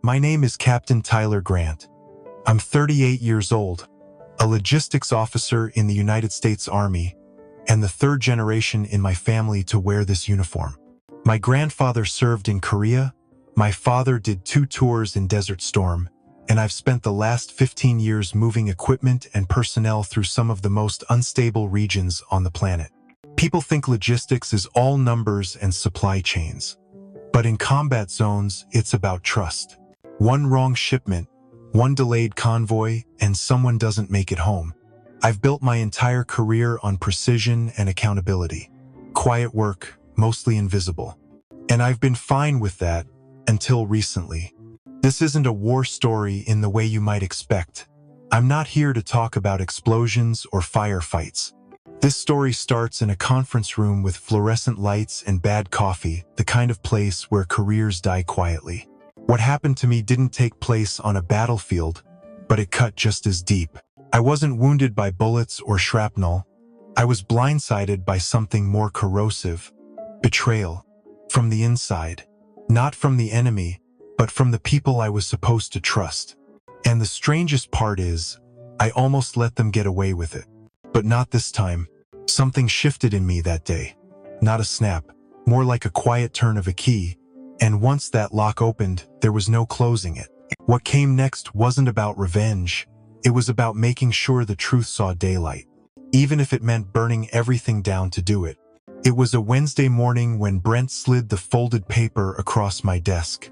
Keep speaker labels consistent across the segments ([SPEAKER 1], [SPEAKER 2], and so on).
[SPEAKER 1] My name is Captain Tyler Grant. I'm 38 years old, a logistics officer in the United States Army, and the third generation in my family to wear this uniform. My grandfather served in Korea, my father did 2 tours in Desert Storm, and I've spent the last 15 years moving equipment and personnel through some of the most unstable regions on the planet. People think logistics is all numbers and supply chains. But in combat zones, it's about trust. One wrong shipment, one delayed convoy, and someone doesn't make it home. I've built my entire career on precision and accountability. Quiet work, mostly invisible. And I've been fine with that until recently. This isn't a war story in the way you might expect. I'm not here to talk about explosions or firefights. This story starts in a conference room with fluorescent lights and bad coffee, the kind of place where careers die quietly. What happened to me didn't take place on a battlefield, but it cut just as deep. I wasn't wounded by bullets or shrapnel. I was blindsided by something more corrosive: betrayal. From the inside. Not from the enemy, but from the people I was supposed to trust. And the strangest part is, I almost let them get away with it. But not this time. Something shifted in me that day. Not a snap, more like a quiet turn of a key. And once that lock opened, there was no closing it. What came next wasn't about revenge. It was about making sure the truth saw daylight, even if it meant burning everything down to do it. It was a Wednesday morning when Brent slid the folded paper across my desk.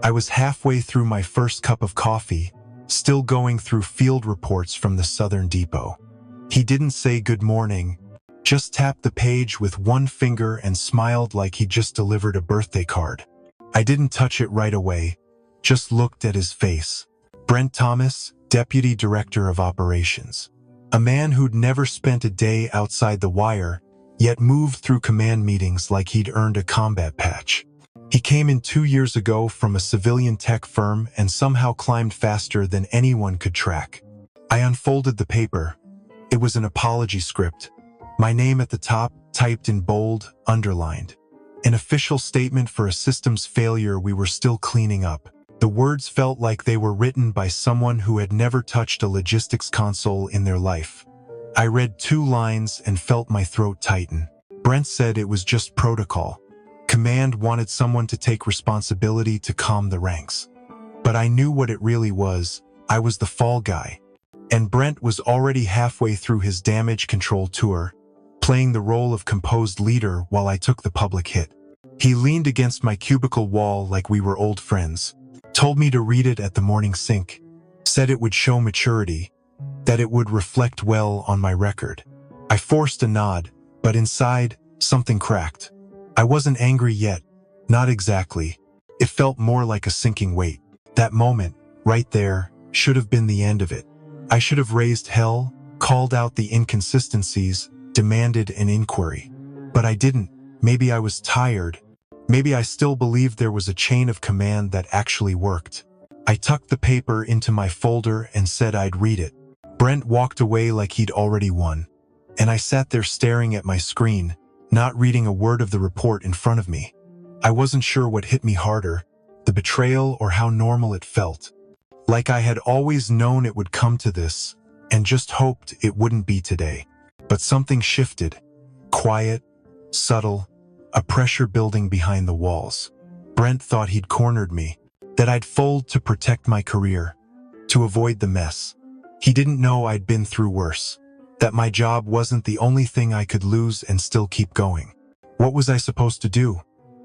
[SPEAKER 1] I was halfway through my first cup of coffee, still going through field reports from the Southern Depot. He didn't say good morning, just tapped the page with one finger and smiled like he'd just delivered a birthday card. I didn't touch it right away, just looked at his face. Brent Thomas, Deputy Director of Operations. A man who'd never spent a day outside the wire, yet moved through command meetings like he'd earned a combat patch. He came in 2 years ago from a civilian tech firm and somehow climbed faster than anyone could track. I unfolded the paper. It was an apology script. My name at the top, typed in bold, underlined. An official statement for a systems failure we were still cleaning up. The words felt like they were written by someone who had never touched a logistics console in their life. I read 2 lines and felt my throat tighten. Brent said it was just protocol. Command wanted someone to take responsibility to calm the ranks. But I knew what it really was. I was the fall guy. And Brent was already halfway through his damage control tour, playing the role of composed leader while I took the public hit. He leaned against my cubicle wall like we were old friends, told me to read it at the morning sink, said it would show maturity, that it would reflect well on my record. I forced a nod, but inside, something cracked. I wasn't angry yet, not exactly. It felt more like a sinking weight. That moment, right there, should have been the end of it. I should have raised hell, called out the inconsistencies, demanded an inquiry. But I didn't. Maybe I was tired. Maybe I still believed there was a chain of command that actually worked. I tucked the paper into my folder and said I'd read it. Brent walked away like he'd already won. And I sat there staring at my screen, not reading a word of the report in front of me. I wasn't sure what hit me harder, the betrayal or how normal it felt. Like I had always known it would come to this, and just hoped it wouldn't be today. But something shifted. Quiet, subtle, a pressure building behind the walls. Brent thought he'd cornered me, that I'd fold to protect my career, to avoid the mess. He didn't know I'd been through worse, that my job wasn't the only thing I could lose and still keep going. What was I supposed to do?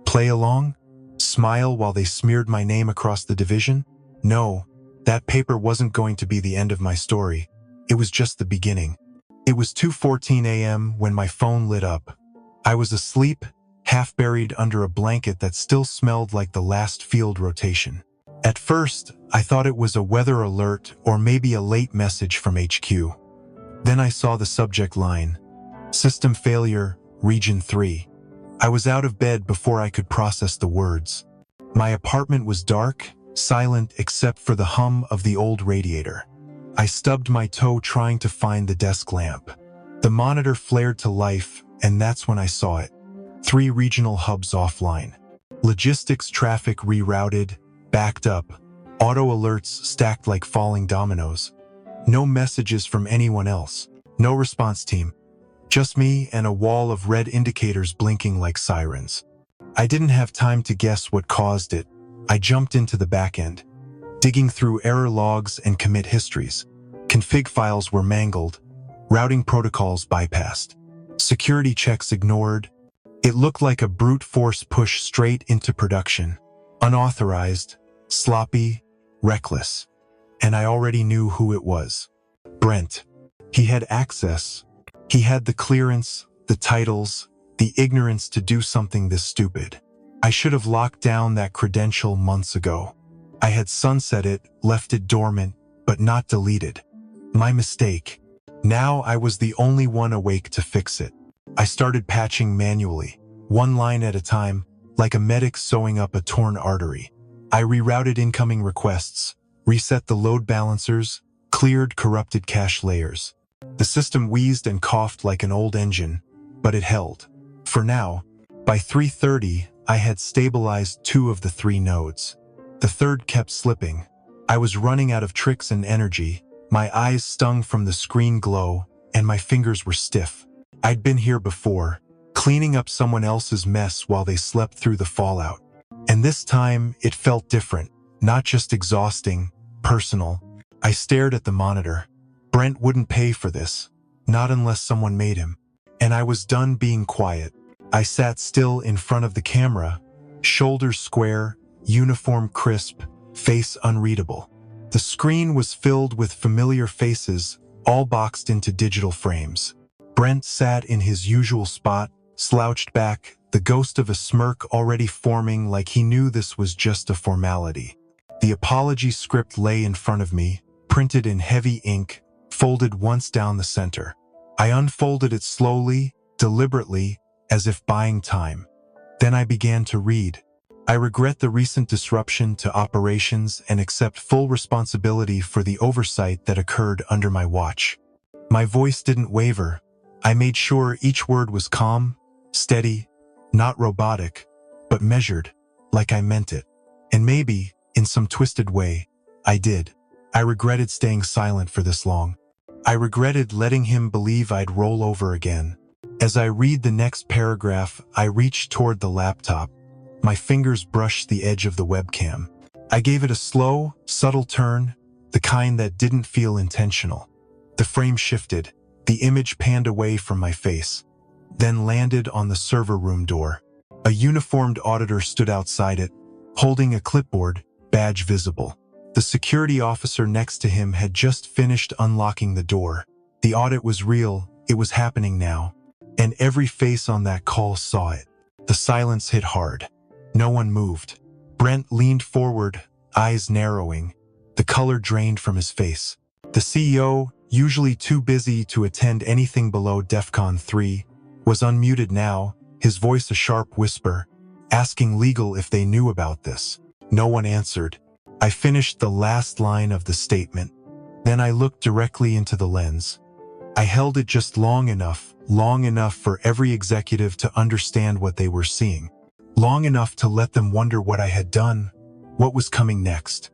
[SPEAKER 1] Play along? Smile while they smeared my name across the division? No, that paper wasn't going to be the end of my story. It was just the beginning. It was 2:14 a.m. when my phone lit up. I was asleep, half buried under a blanket that still smelled like the last field rotation. At first, I thought it was a weather alert or maybe a late message from HQ. Then I saw the subject line, System Failure, Region 3. I was out of bed before I could process the words. My apartment was dark, silent except for the hum of the old radiator. I stubbed my toe trying to find the desk lamp. The monitor flared to life, and that's when I saw it. 3 regional hubs offline. Logistics traffic rerouted, backed up. Auto alerts stacked like falling dominoes. No messages from anyone else. No response team. Just me and a wall of red indicators blinking like sirens. I didn't have time to guess what caused it. I jumped into the back end, digging through error logs and commit histories. Config files were mangled, routing protocols bypassed, security checks ignored. It looked like a brute force push straight into production. Unauthorized, sloppy, reckless. And I already knew who it was. Brent. He had access. He had the clearance, the titles, the ignorance to do something this stupid. I should have locked down that credential months ago. I had sunset it, left it dormant, but not deleted. My mistake. Now I was the only one awake to fix it. I started patching manually, one line at a time, like a medic sewing up a torn artery. I rerouted incoming requests, reset the load balancers, cleared corrupted cache layers. The system wheezed and coughed like an old engine, but it held. For now, by 3:30, I had stabilized 2 of the 3 nodes. The third kept slipping. I was running out of tricks and energy. My eyes stung from the screen glow, and my fingers were stiff. I'd been here before, cleaning up someone else's mess while they slept through the fallout. And this time, it felt different, not just exhausting, personal. I stared at the monitor. Brent wouldn't pay for this, not unless someone made him. And I was done being quiet. I sat still in front of the camera, shoulders square, uniform crisp, face unreadable. The screen was filled with familiar faces, all boxed into digital frames. Brent sat in his usual spot, slouched back, the ghost of a smirk already forming like he knew this was just a formality. The apology script lay in front of me, printed in heavy ink, folded once down the center. I unfolded it slowly, deliberately, as if buying time. Then I began to read. I regret the recent disruption to operations and accept full responsibility for the oversight that occurred under my watch. My voice didn't waver. I made sure each word was calm, steady, not robotic, but measured, like I meant it. And maybe, in some twisted way, I did. I regretted staying silent for this long. I regretted letting him believe I'd roll over again. As I read the next paragraph, I reached toward the laptop. My fingers brushed the edge of the webcam. I gave it a slow, subtle turn, the kind that didn't feel intentional. The frame shifted. The image panned away from my face, then landed on the server room door. A uniformed auditor stood outside it, holding a clipboard, badge visible. The security officer next to him had just finished unlocking the door. The audit was real, it was happening now. And every face on that call saw it. The silence hit hard. No one moved. Brent leaned forward, eyes narrowing. The color drained from his face. The CEO, usually too busy to attend anything below DEFCON 3, was unmuted now, his voice a sharp whisper, asking legal if they knew about this. No one answered. I finished the last line of the statement. Then I looked directly into the lens. I held it just long enough for every executive to understand what they were seeing. Long enough to let them wonder what I had done, what was coming next.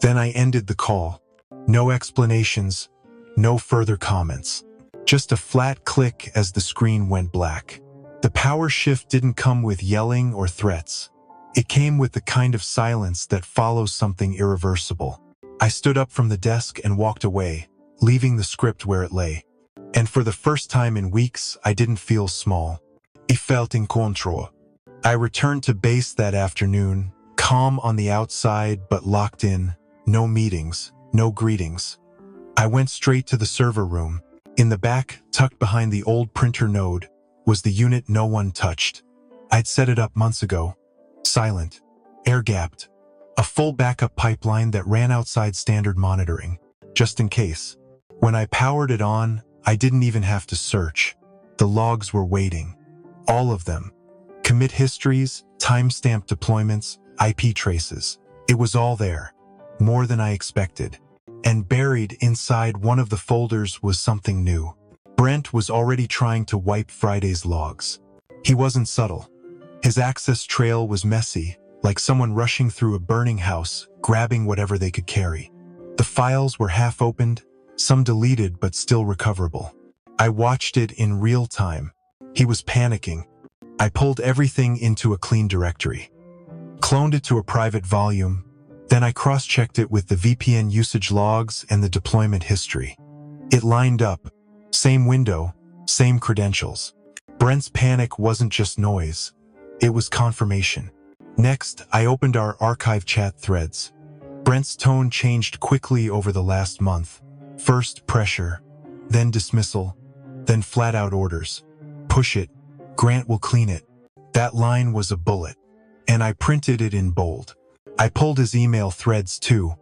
[SPEAKER 1] Then I ended the call. No explanations, no further comments. Just a flat click as the screen went black. The power shift didn't come with yelling or threats. It came with the kind of silence that follows something irreversible. I stood up from the desk and walked away, leaving the script where it lay. And for the first time in weeks, I didn't feel small. I felt in control. I returned to base that afternoon, calm on the outside but locked in. No meetings, no greetings. I went straight to the server room. In the back, tucked behind the old printer node, was the unit no one touched. I'd set it up months ago. Silent, air-gapped. A full backup pipeline that ran outside standard monitoring, just in case. When I powered it on, I didn't even have to search. The logs were waiting. All of them. Commit histories, timestamp deployments, IP traces. It was all there. More than I expected. And buried inside one of the folders was something new. Brent was already trying to wipe Friday's logs. He wasn't subtle. His access trail was messy, like someone rushing through a burning house, grabbing whatever they could carry. The files were half opened, some deleted but still recoverable. I watched it in real time. He was panicking. I pulled everything into a clean directory, cloned it to a private volume, then I cross-checked it with the VPN usage logs and the deployment history. It lined up. Same window, same credentials. Brent's panic wasn't just noise. It was confirmation. Next, I opened our archive chat threads. Brent's tone changed quickly over the last month. First pressure, then dismissal, then flat-out orders. Push it. Grant will clean it. That line was a bullet, and I printed it in bold. I pulled his email threads too.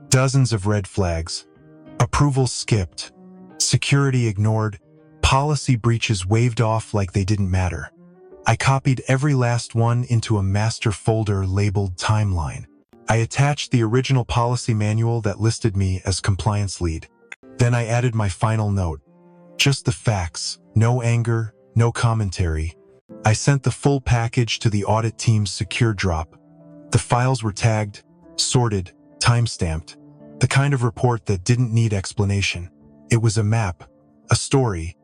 [SPEAKER 1] Dozens of red flags. Approvals skipped. Security ignored. Policy breaches waved off like they didn't matter. I copied every last one into a master folder labeled Timeline. I attached the original policy manual that listed me as compliance lead. Then I added my final note. Just the facts, no anger, no commentary. I sent the full package to the audit team's secure drop. The files were tagged, sorted, time-stamped. The kind of report that didn't need explanation. It was a map, a story,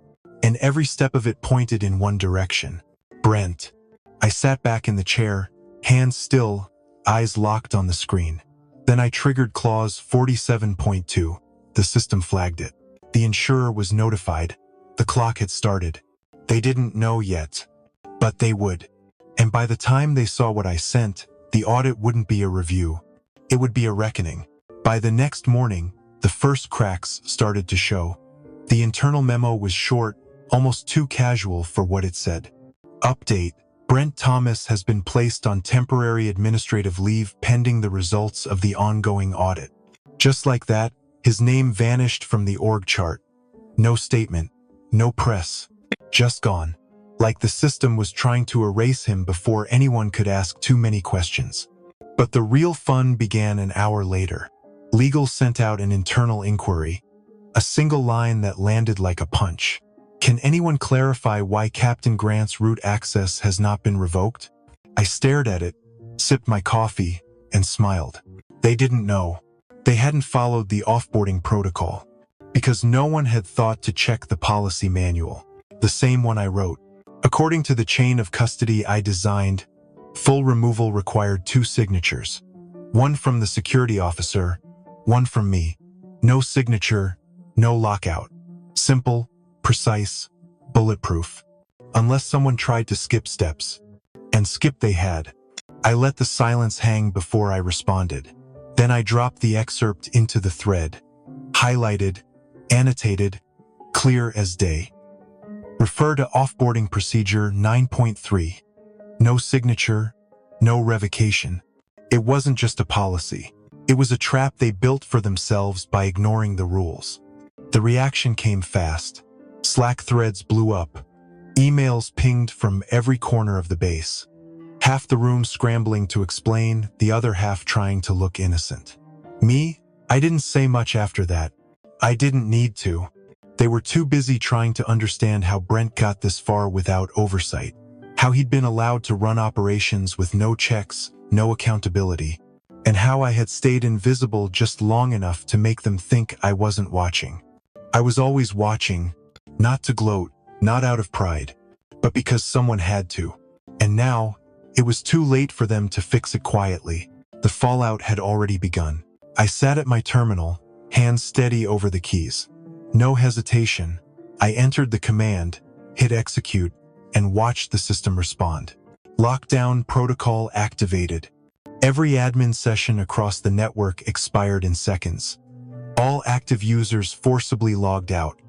[SPEAKER 1] and every step of it pointed in one direction. Brent. I sat back in the chair, hands still, eyes locked on the screen. Then I triggered clause 47.2. The system flagged it. The insurer was notified. The clock had started. They didn't know yet, but they would. And by the time they saw what I sent, the audit wouldn't be a review. It would be a reckoning. By the next morning, the first cracks started to show. The internal memo was short, almost too casual for what it said. Update: Brent Thomas has been placed on temporary administrative leave pending the results of the ongoing audit. Just like that, his name vanished from the org chart. No statement, no press, just gone. Like the system was trying to erase him before anyone could ask too many questions. But the real fun began an hour later. Legal sent out an internal inquiry. A single line that landed like a punch. Can anyone clarify why Captain Grant's root access has not been revoked? I stared at it, sipped my coffee, and smiled. They didn't know. They hadn't followed the offboarding protocol. Because no one had thought to check the policy manual. The same one I wrote. According to the chain of custody I designed, full removal required 2 signatures. One from the security officer, one from me. No signature, no lockout. Simple, precise, bulletproof. Unless someone tried to skip steps. And skip they had. I let the silence hang before I responded. Then I dropped the excerpt into the thread. Highlighted, annotated, clear as day. Refer to offboarding procedure 9.3. No signature, no revocation. It wasn't just a policy. It was a trap they built for themselves by ignoring the rules. The reaction came fast. Slack threads blew up. Emails pinged from every corner of the base. Half the room scrambling to explain, the other half trying to look innocent. Me? I didn't say much after that. I didn't need to. They were too busy trying to understand how Brent got this far without oversight. How he'd been allowed to run operations with no checks, no accountability. And how I had stayed invisible just long enough to make them think I wasn't watching. I was always watching, not to gloat, not out of pride, but because someone had to. And now, it was too late for them to fix it quietly. The fallout had already begun. I sat at my terminal, hands steady over the keys. No hesitation. I entered the command, hit execute, and watched the system respond. Lockdown protocol activated. Every admin session across the network expired in seconds. All active users forcibly logged out.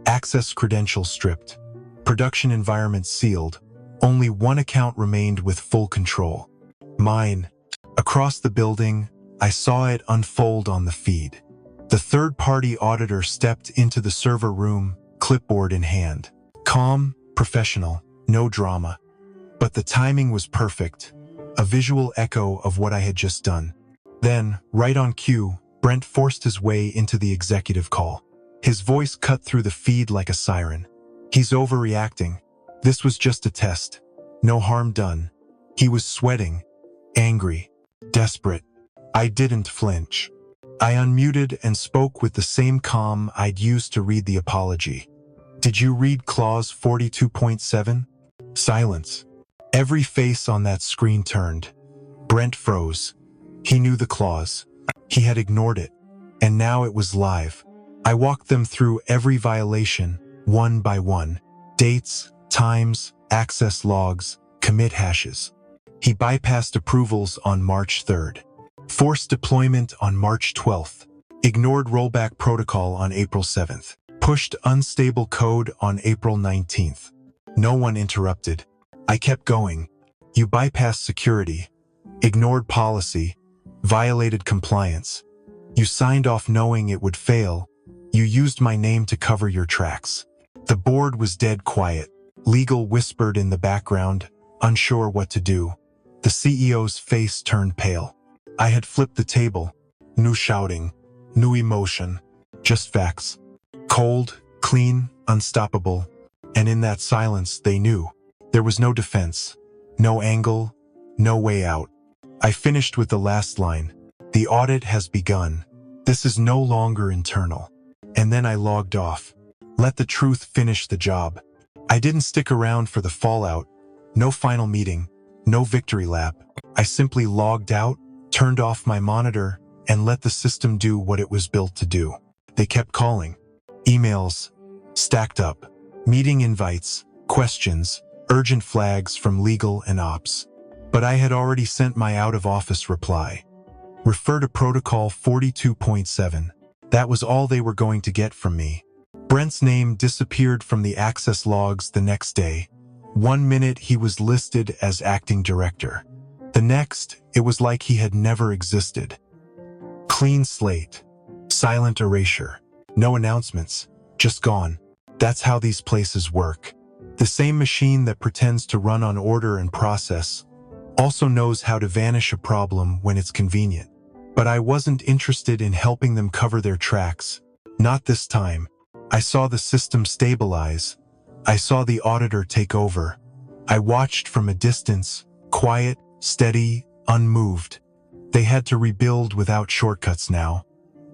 [SPEAKER 1] Access credentials stripped. Production environment sealed. Only one account remained with full control. Mine. Across the building, I saw it unfold on the feed. The third-party auditor stepped into the server room, clipboard in hand. Calm, professional, no drama. But the timing was perfect, a visual echo of what I had just done. Then, right on cue, Brent forced his way into the executive call. His voice cut through the feed like a siren. He's overreacting. This was just a test. No harm done. He was sweating, angry, desperate. I didn't flinch. I unmuted and spoke with the same calm I'd used to read the apology. Did you read clause 42.7? Silence. Every face on that screen turned. Brent froze. He knew the clause. He had ignored it. And now it was live. I walked them through every violation, one by one. Dates, times, access logs, commit hashes. He bypassed approvals on March 3rd. Forced deployment on March 12th. Ignored rollback protocol on April 7th. Pushed unstable code on April 19th. No one interrupted. I kept going. You bypassed security, ignored policy, violated compliance. You signed off knowing it would fail. You used my name to cover your tracks. The board was dead quiet. Legal whispered in the background, unsure what to do. The CEO's face turned pale. I had flipped the table. New shouting, new emotion, just facts. Cold, clean, unstoppable. And in that silence, they knew. There was no defense, no angle, no way out. I finished with the last line. The audit has begun. This is no longer internal. And then I logged off. Let the truth finish the job. I didn't stick around for the fallout. No final meeting, no victory lap. I simply logged out, turned off my monitor, and let the system do what it was built to do. They kept calling. Emails, stacked up. Meeting invites, questions, urgent flags from legal and ops. But I had already sent my out-of-office reply. Refer to Protocol 42.7. That was all they were going to get from me. Brent's name disappeared from the access logs the next day. 1 minute he was listed as acting director. The next, it was like he had never existed. Clean slate. Silent erasure. No announcements. Just gone. That's how these places work. The same machine that pretends to run on order and process also knows how to vanish a problem when it's convenient. But I wasn't interested in helping them cover their tracks. Not this time. I saw the system stabilize. I saw the auditor take over. I watched from a distance, quiet, steady, unmoved. They had to rebuild without shortcuts now.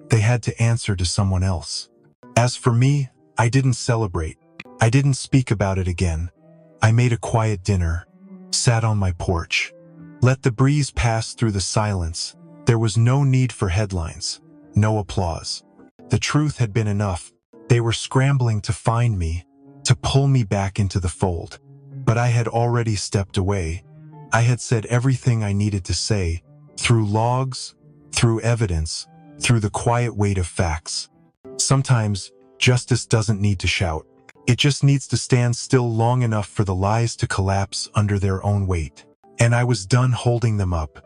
[SPEAKER 1] They had to answer to someone else. As for me, I didn't celebrate. I didn't speak about it again. I made a quiet dinner, sat on my porch, let the breeze pass through the silence. There was no need for headlines, no applause. The truth had been enough. They were scrambling to find me, to pull me back into the fold. But I had already stepped away. I had said everything I needed to say, through logs, through evidence, through the quiet weight of facts. Sometimes, justice doesn't need to shout. It just needs to stand still long enough for the lies to collapse under their own weight. And I was done holding them up,